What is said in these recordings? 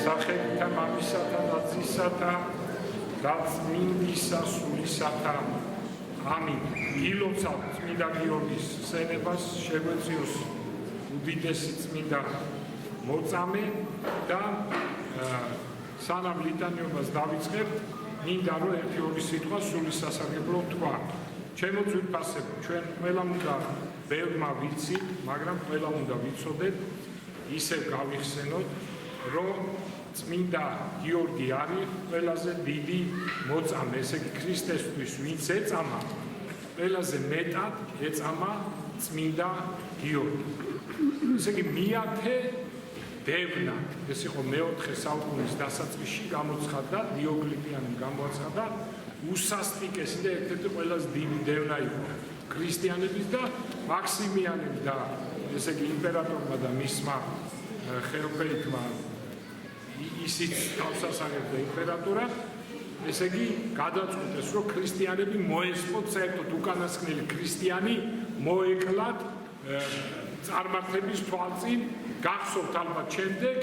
სახელითა მამისათა და ძისათა და წმინდისა სულისათა. ამინ. გილოცავ წმინდა გიორგის სენებას, შეგვეციოს უდიდესი წმინდა მოწამე და სანამ ლიტანიობას დავიწყებთ, მინდა რომ ერთი ორი სიტყვა სულის სასარგებლო ვთქვა. ჩემო ძვირფასებო, ჩვენ ყველამ უნდა ბევრმა ვიცით, მაგრამ ყველამ უნდა ვიცოდეთ, ისევ გავიხსენოთ, რომ წმინდა გიორგი არის ყველაზე დიდი მოწამე, ესე იგი ქრისტესთვის ვინც ეწამა, ყველაზე მეტად ეწამა წმინდა გიორგი. ესე იგი მეათე დევნა, ეს იყო მეოთხე საუკუნის დასაწყისში გამოცხადდა, დიოკლეტიანემ გამოაცხადა, უსასტიკესი და ერთ-ერთი ყველაზე დიდი დევნა იყო ქრისტიანების და მაქსიმიანემ და ესე იგი იმპერატორმა და მისმა ხელფეითმა ისიც თავს აღებდა იმპერატორად, ესე იგი გადაწყვიტეს, რომ ქრისტიანები მოესწროთ საერთოდ უკანასკნელი ქრისტიანი მოეკლათ წარმართების თვალწინ, გახსოვთ ალბათ შემდეგ,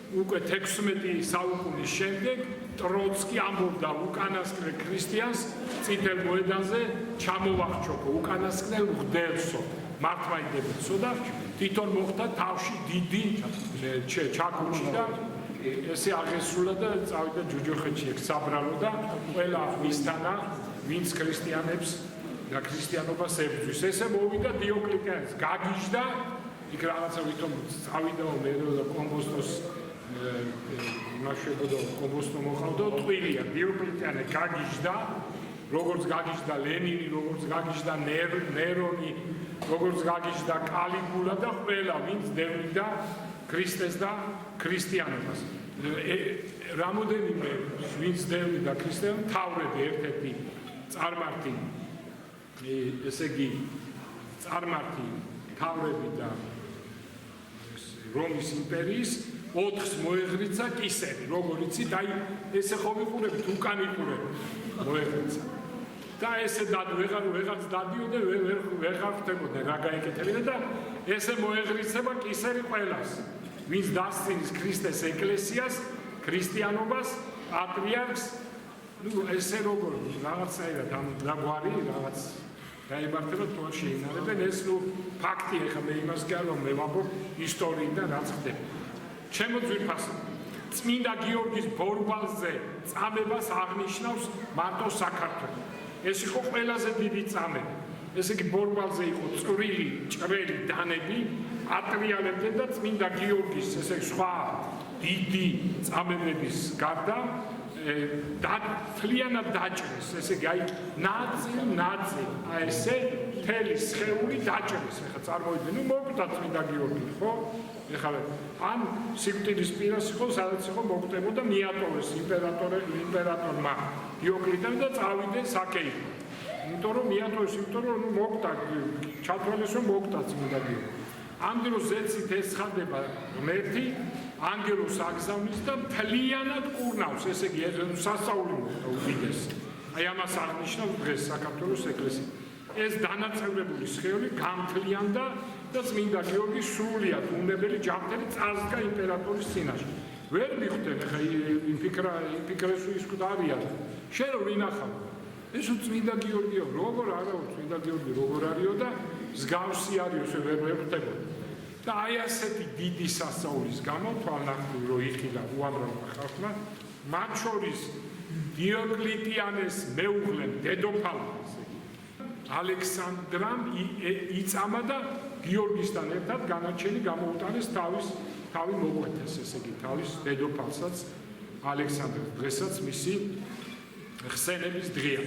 უკვე 16 საუკუნის შემდეგ ტროცკი ამბობდა უკანასკნელ ქრისტიანს წითელ მოედანზე ჩამოვახჩობო, უკანასკნელ მღვდელსო, მართლმადიდებელსო და თვითონ მოხდა თავში დიდი ჩაქუჩი და ესე აღესრულა და წავიდა ჯუჯოხეთში ეგ საბრალო და ყველა მისთანა, ვინც ქრისტიანებს და ქრისტიანობას ებრძვის. ესე მოვიდა დიოკლეტიანს, გაგიჟდა, იქ რაღაცა ვითომ წავიდაო მე და კომბოსტოს იმაშებოდა კომბოსტო მოხავდა, ტყვილია დიოკლეტიანე გაგიჟდა, როგორც გაგიჟდა ლენინი, როგორც გაგიჟდა ნერონი, როგორც გაგიჟდა კალიგულა და ყველა ვინც დევნიდა ქრისტეს და ქრისტიანობას. რამოდენიმე ვინც დევნიდა ქრისტიანობას, მთავრები ერთ-ერთი წარმართი, ესე იგი წარმართი მთავრები და რომის იმპერიის 4-ს მოეღრიცა კისერი, როგორ იცით, აი ესე ხო ვიყურებით, უკან იყურებით მოეღრიცა. და ესე ვეღარც დადიოდა, ვეღარ ხდებოდა რა გაეკეთებინა და ესე მოეღრიცება კისერი ყველას, ვინც დასცინის ქრისტეს ეკლესიას, ქრისტიანობას, პატრიარქს, ესე როგორ რაღაცაირად დაგვარი რაღაც გაიმართება თქო შეინარებენ, ეს ფაქტი ეხლა მე იმას გალო მე ვამბობ ისტორიიდან რაც ხდება. ჩემო ძვირფასებო, წმინდა გიორგის ბორბალზე წამებას აღნიშნავს მარტო საქართველო. ეს იყო ყველაზე დიდი წამება. ესე იგი ბორბალზე იყო წვრილი, ჭრელი დანები, პატრიარქებთან და წმინდა გიორგის ესე სხვა დიდი წამებების გარდა მთლიანად დაჭრეს, ესე იგი აი ნაწილ, აი ესე მთელი სხეული დაჭრეს. ეხლა წარმოიდგინე, ნუ მოკვდა წმინდა გიორგი, ხო? ეხლა ან სიკვდილის პირას იყო, სადაც იყო მოკვდებოდა, მიატოვეს იმპერატორმა დიოკლეტიანემ და წავიდნენ საქეითო. იმიტომ რომ მიატოვეს, იმიტომ რომ ნუ მოკვდა, ჩათვალეს რომ მოკვდა წმინდა გიორგი. ამ დროს ზეცით ეცხადება ღმერთი, ანგელოს აგზავნის და მთლიანად კურნავს, ესე იგი სასწაული მოხდა უდიდეს. აი ამას აღნიშნავს დღეს საქართველოს ეკლესია. ეს დანაწევრებული სხეული გამთლიანდა და წმინდა გიორგი სრულიად უნებელი ჯანმრთელი წარსდგა იმპერატორის წინაშე. ვერ მიხვდნენ, ხა იფიქრეს ის კვდარია. შენ რო ვინახავ? ეს წმინდა გიორგიო, როგორ არა, წმინდა გიორგი როგორ არისო და მსგავსი არისო, ვერ ხვდებოდა. და აი ასეთი დიდი სასწაულის გამო თვალნახული რო იხილა უამრავმა ხალხმა, მათ შორის დიოკლეტიანეს მეუღლემ დედოფალმა ალექსანდრამ იწამა და გიორგისთან ერთად განაჩენი გამოუტანეს თავი მოკვეთეს, ესე იგი თავის დედოფალსაც ალექსანდრს, დღესაც მისი ხსენების დღეა.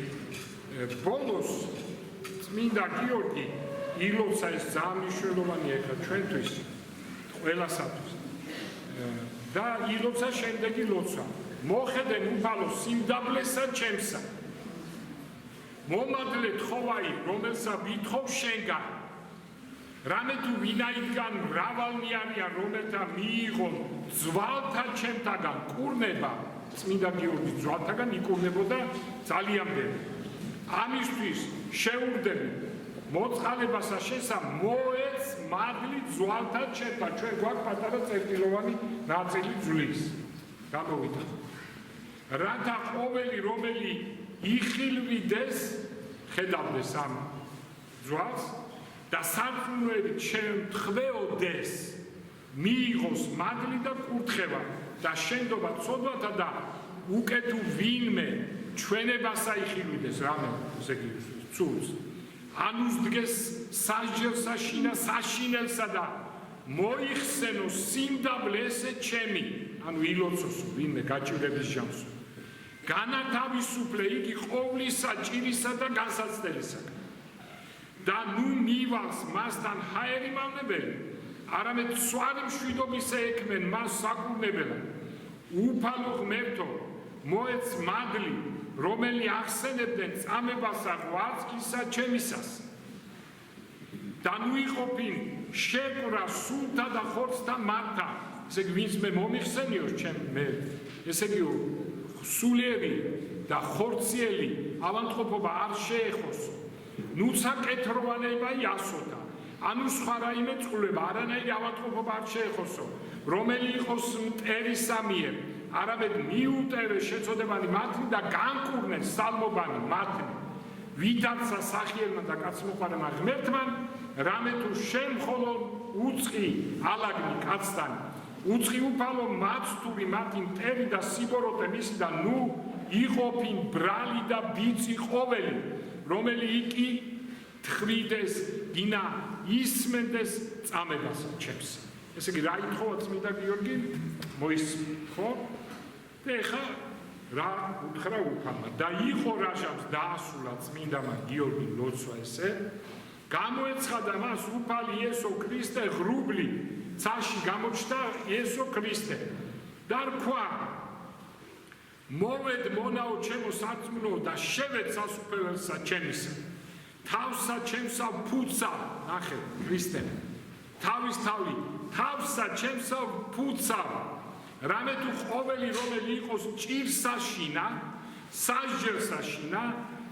ბოლოს წმინდა გიორგი ილოცა, ეს ძალიან მნიშვნელოვანია ეხლა ჩვენთვის, ყველასათვის. და ილოცა შემდეგი ლოცვა. მოხედენ უფალო სიმდაბლესა ჩემსა. მომადლე თხოვაი, რომელსა ვითხოვ შენგან. რამე თუ ვინაიდან მრავალნი არიან, რომელთა მიიღონ ძვალთა ჩემთაგან კურნება, წმინდა გიორგის ძვალთაგან იკურნებოდა ძალიან ბევრი. ამისთვის შეურდები მოწყალებასა შესა მოეც მადლი ძვალთა ჩემთა, ჩვენ გვაქვს პატარა წერტილოვანი ნაწილი ძვლის. გამოვიდა. რათა ყოველი რომელი იხილვიდეს, ხედავდეს ამ ძვალს და სარწმუნოებით შემთხვეოდეს, მიიღოს მადლი და კურთხევა და შენდობა ცოდვათა და უკეთ ვინმე ჩვენებასა იხილვიდეს რამე, ესე იგი ცურს. ანუსდგეს სასჯელსაშინა საშინელსა და მოიხსენოს სიმდაბლე ესე ჩემი, ანუ ილოცოსო ვინმე გაჭირების ჟამსო. განათავისუფლე იგი ყოვლისა ჭირისა და განსაცდელისაგან. და ნუ მივალს მასთან ჰაერი მავნებელი, არამედ სვარი მშვიდობისა ექმენ მას საკურნებელად. უფალო ღმერთო, მოეც მადლი, რომელი ახსენებდნენ წამებასა ღვაწლისა ჩემისას. და ნუ იყოფინ შეკვრა სულთა და ხორცთა მართა, ესე იგი ვინც მე მომიხსენიოს ჩემ მე, ესე იგი სულიერი და ხორციელი ავადმყოფობა არ შეეხოსო. ნუცა კეთროვანება იასოთა, ანუ სხვა რაიმე წყვილება, არანაირი ავადმყოფობა არ შეეხოსო, რომელი იყოს მტერისა მიერ, არამედ მიუტევე შეწოდებანი მათნი და განკურნეს სალმობანი მათნი. ვიდარცა სახიელმა და კაცმოყვარემა ღმერთმა, რამე თუ შენ მხოლოდ უწყი ალაგნი კაცთან, უწყი უფალო მაცთური მათი მტერი და სიბოროტე მისი და ნუ იყოფინ ბრალი და ბიცი ყოველი, რომელი იგი თხვიდეს, გინა ისმენდეს წამებას ჩემს. ესე იგი რა ითხოვა წმინდა გიორგი? მოისმენთ, ხო? და ეხლა რა უთხრა უფალმა და იყო რაჟამს დაასრულა წმინდამა გიორგი ლოცვა ესე, გამოეცხადა მას უფალი იესო ქრისტე ღრუბლი, ცაში გამოჩნდა იესო ქრისტე და რქვა მოვედ მონაო ჩემო სარწმუნო და შევედ სასუფეველსა ჩემისა. თავსა ჩემსა ფუცა, ნახე ქრისტე, თავის თავი, თავსა ჩემსა ფუცა, რამე თუ ყოველი რომელი იყოს ჭირსაშინა, სასჯელსაშინა,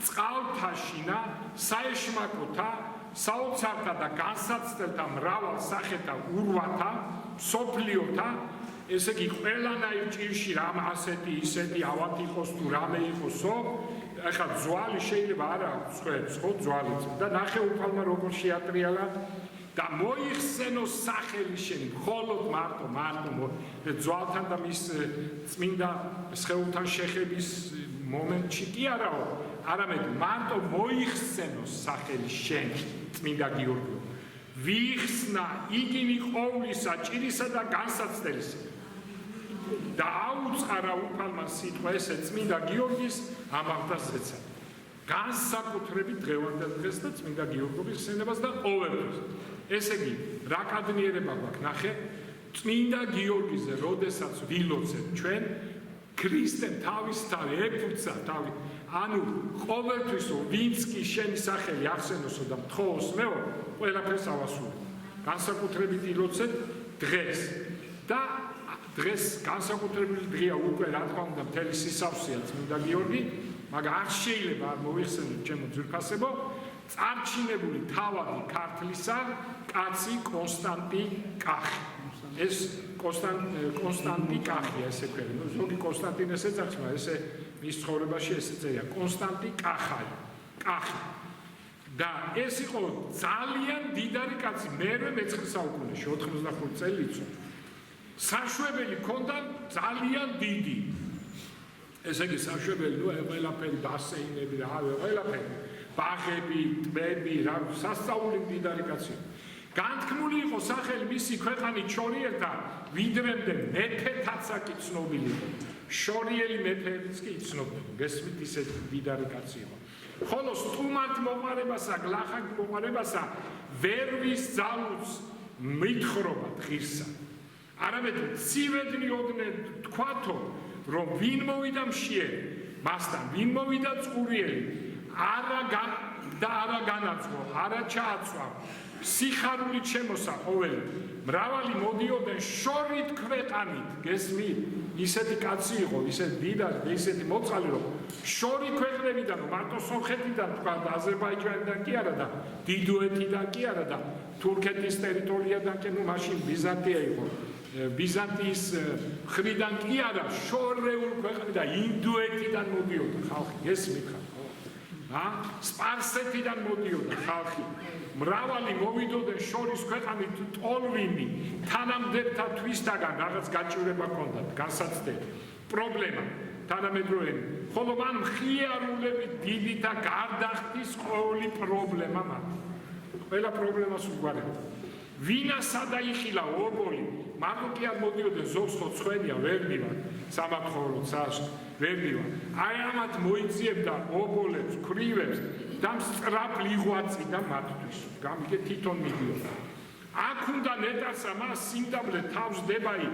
წყალთაშინა, საეშმაკოთა, საოცართა და განსაცდელთა მრავალ სახეთა ურვათა, სოფლიოთა, ესე იგი ყველანაირ ჭირში რამ ასეთი ისეთი ავად იყოს თუ რამე იყოსო, ეხლა ძვალი შეიძლება არა სხვებს ხო ძვალიც და ნახე უფალმა როგორ შეატრიალა და მოიხსენოს სახელი შენი მხოლოდ მარტო ძვალთან და მის წმინდა სხეულთან შეხების მომენტში კი არაო, არამედ მარტო მოიხსენოს სახელი შენი წმინდა გიორგიო. ვიხსნა იგინი ყოვლისა ჭირისა და განსაცდელისა. და აუწყარა უფალმა სიტყვა ესე წმინდა გიორგის ამაღლდას ეცა. განსაკუთრებით დღევანდელ დღეს და წმინდა გიორგის ხსენებას და ყოველთვის. ესე იგი, რა კადნიერება გვაქვს, ნახე, წმინდა გიორგიზე, როდესაც ვილოცეთ ჩვენ, ქრისტემ თავის თავი ეფუცა თავი, ანუ ყოველთვის ვინც კი შენი სახელი ახსენოსო და მთხოვოს მეო, ყველაფერს ავასრულებ. განსაკუთრებით ილოცეთ დღეს და დღეს განსაკუთრებული დღეა უკვე რა თქმა უნდა მთელი სისავსეა წმინდა გიორგი, მაგრამ არ შეიძლება არ მოიხსენოთ ჩემო ძვირფასებო, წარჩინებული თავადი ქართლისა კაცი კონსტანტი კახი. ეს კონსტანტი კახია ესე ქვია. ზოგი კონსტანტინეს ეძახს, მაგრამ ესე მის ცხოვრებაში ესე წერია კონსტანტი კახი. და ეს იყო ძალიან დიდარი კაცი, მერვე მე-9 საუკუნეში 85 წელი იცოდა. საშვებელი ქონდა ძალიან დიდი. ესე იგი საშვებელი ყველაფერი ბასეინები რა ყველაფერი ბაღები, ტბები, რა სასწაული მდიდარი კაცი. განთქმული იყო სახელი მისი ქვეყანით შორიერთა, ვიდრემდე მეფეთაცა კი ცნობილი იყო. შორიელი მეფეებიც კი იცნობდნენ, გესმით ისეთი მდიდარი კაცი იყო. ხოლო სტუმართ მოყარებასა, გლახაკ მოყარებასა ვერ ვისძალუს მითხრობა ღირსა. არამედ ცივედნიოდნენ თქვათო, რომ ვინ მოვიდა მშიერი, მასთან ვინ მოვიდა წყურიელი, არა განაწვა, არა ჩააცვა, სიხარულით შემოსა ყოველი, მრავალი მოდიოდნენ შორით ქვეყანით, გესმით, ისეთი კაცი იყო, ისეთი დიდარი და ისეთი მოწყალი, რომ შორი ქვეყნებიდან, მარტო სომხეთიდან თქვა და აზერბაიჯანიდან კი არა და დიდუეთიდან კი არა და თურქეთის ტერიტორიიდან კი, მაშინ ბიზანტია იყო. ბიზანტიის მხრიდან კი არა, შორეულ ქვეყნიდან და ინდოეთიდან მოდიოდა ხალხი, გესმით ხარ? სპარსეთიდან მოდიოდა ხალხი. მრავალი მოვიდოდნენ შორის ქვეყნით ტოლვინი, თანამდებთა თვისთაგან რაღაც გაჭირება ჰქონდათ, განსაცდელი პრობლემა თანამედროვენი. ხოლო მან მხიარულებით დიდი და გარდახდის ყოველი პრობლემა მათ. ყველა პრობლემას უგვარებდა. ვინასა დაიხილა ობოლი, მარტო კი არ მოდიოდნენ ზოგს ხო ცხენია, ვერ მივა, სამახორო ცას ვერ მივა. აი ამათ მოიძიებდა ობოლებს, ქრივებს და სწრაფ ლიღვაწიდა მათთვის. გამიგე თვითონ მიდიოდა. აქ უნდა ნეტარსა მას სიმდაბლე თავს დებაი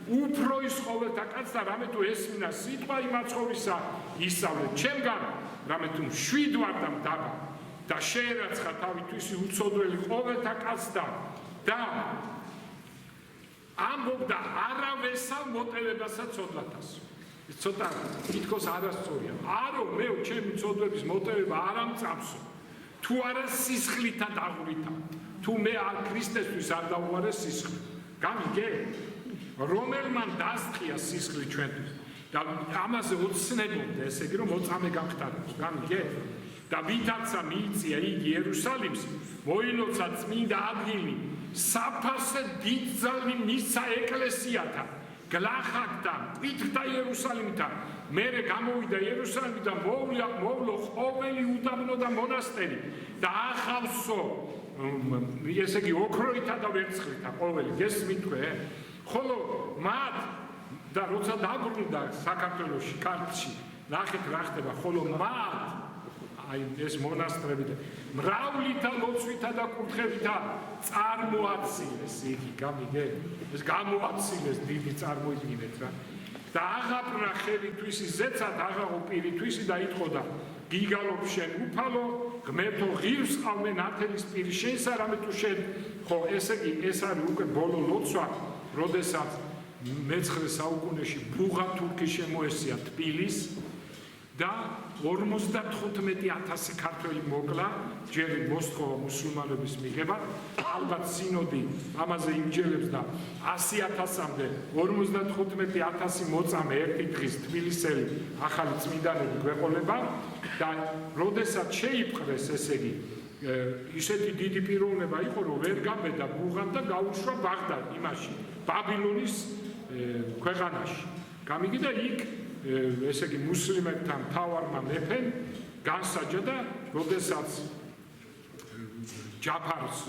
უფრო ის ყოველთა კაცს და რამე თუ ესმინა სიტყვა იმაცხოვისა ისწავლეთ. ჩემგან რამე თუ მშვიდ ვარ და მდაბა და შეერაცხა თავისთვის უცოდველი ყოველთა კაცთან და ამბობდა არავესა მოტევებასა ცოდვათას. ის ცოტა თითქოს არასწორია. არო მე ჩემი ცოდვების მოტევება არ ამწამსო. თუ არა სისხლითა დაღვრითა. თუ მე არ ქრისტესთვის არ დავუარეს სისხლი. გამიგე? რომელმა დასწია სისხლი ჩვენთვის და ამაზე ოცნებობდა, ესე იგი რომ მოწამე გამხდარებს. გამიგე? და ვითარცა მიიწია იგი იერუსალიმს, მოილოცა წმინდა ადგილი, საფასე დიდძალი მისცა ეკლესიათა, გლახაკთა, მკვითხთა იერუსალიმთან. მერე გამოვიდა იერუსალიმიდან, მოვლო ყოველი უდაბნო და მონასტერი და ახავსო, ესე იგი ოქროითა და ვერცხლითა ყოველი, გესმით თქვენ? ხოლო მათ და როცა დაბრუნდა საქართველოში, ქართლში, ნახეთ რა ხდება, ხოლო მათ აი ეს მონასტრები და მრავლითა ლოცვითა და კურთხევითა წარმოაცილეს იგი, გამიგე? ეს გამოაცილეს დიდი წარმოიდგინეთ რა. და აღაპრა ხელითვის ზეცად აღაღო პირითვის და იტყოდა გიგალობ შენ უფალო, ღმერთო ღირს ყავმე ნათელის პირი შენსა რამე თუ შენ ხო ესე იგი ეს არის უკვე ბოლო ლოცვა, როდესაც მე-19 საუკუნეში ბუღა თურქი შემოესია თბილის და 55,000 ქართველი მოკლა, ჯერ მოსთხოვა მუსულმანების მიღება, ალბათ სინოდი ამაზე იმჯერებს და 100,000-მდე 55,000 მოწამე ერთი დღის თბილისელი ახალი წმინდანები გვეყოლება და როდესაც შეიპყრეს, ესე იგი, ისეთი დიდი პიროვნება იყო, რომ ვერ გაბედა ბუღამ და გაუშვა ბაღდად იმაში, ბაბილონის ქვეყანაში. გამიგე და იქ ესე იგი მუსლიმებთან მთავარმა მეფემ განსაჯა და როდესაც ჯაფარს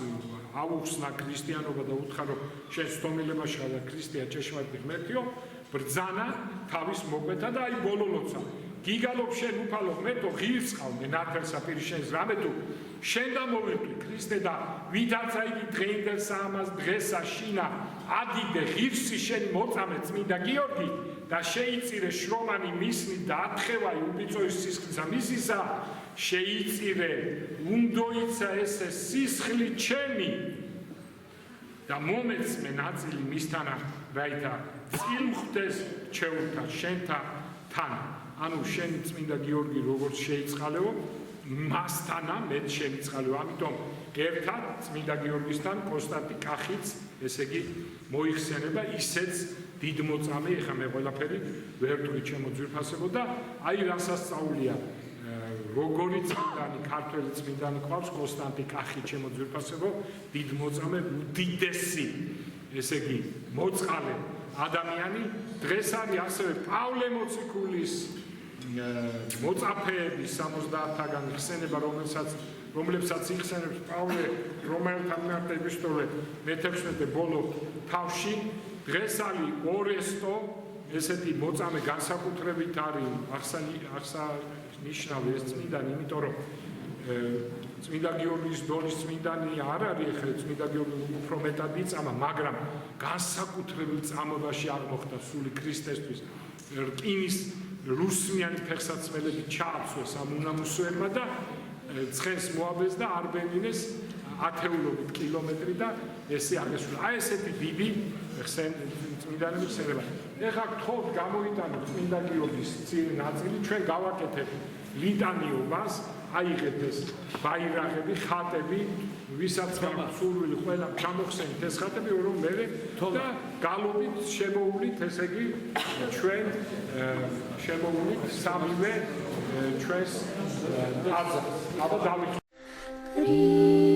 აუხსნა ქრისტიანობა და უთხრა რომ შენ სტომილებაშია და ქრისტია ჭეშმარიტი ღმერთიო, ბრძანა თავის მოკვეთა და აი ბოლო ლოცა. გიგალობ შენ უფალო ღმერთო ღირს ყავმე ნათელსა პირი შენს რამე თუ შენ დამოვირთვი ქრისტე და ვითარცა იგი დღეინდელსა ამას დღესა შინა ადიდე ღირსი შენი მოწამე წმინდა გიორგი და შეიწირე შრომანი მისნი და ათხევაი უბიწოის სისხლისა მისისა შეიწირე უნდოიცა ესე სისხლი ჩემი და მომეცმე ნაწილი მისთანა რაითა წილმხვდეს ჩეულთა შენთა თან ანუ შენი წმინდა გიორგი როგორც შეიწყალეო მასთანა მეც შემიწყალეო ამიტომ ერთად წმინდა გიორგისთან კონსტანტი კახიც ესე იგი მოიხსენება ისეც დიდ მოწამე ეხა მე ყველაფერი ვერ ვთვლი ჩემო ძვირფასებო და აი რასაც სწავლია როგორი წმინდანი ქართველი წმინდანი ყავს კონსტანტი კახი ჩემო ძვირფასებო დიდ მოწამე უდიდესი ესე იგი მოწყალე ადამიანი დღეს არის ასევე პავლე მოციქულის მოწაფეების 70-თაგან იხსენება რომლებსაც იხსენებს პავლე რომელთან მიმართა ეპისტოლე მე-16 ბოლო თავში დღეს არის ორესტო ესეთი მოწამე განსაკუთრებით არის აღსანიშნავი ეს წმინდანი იმიტომ რომ წმინდა გიორგის დონის წმინდანი არ არის ეხლა წმინდა გიორგი უფრო მეტად იწამა მაგრამ განსაკუთრებულ წამებაში აღმოხდა სული ქრისტესთვის რკინის რუსმიანი ფეხსაცმელები ჩააცვეს ამ უნამუსოებმა და ცხენს მოაბეს და არბენინეს ათეულობით კილომეტრი და ესე აღესრულა. აი ესეთი დიდი წმინდანები ხსენება. ეხლა გთხოვთ გამოიტანოთ წმინდა გიორგის წირი ნაწილი, ჩვენ გავაკეთებთ ლიტანიობას აიღეთ ეს ბაირაღები, ხატები, ვისაც გაქვთ სურვილი, ყველა ჩამოხსენით ეს ხატები, რომ მე და გალობით შემოვლით, ესე იგი ჩვენ შემოვლით სამივე ჩვენს ტაძარს. აბა დავით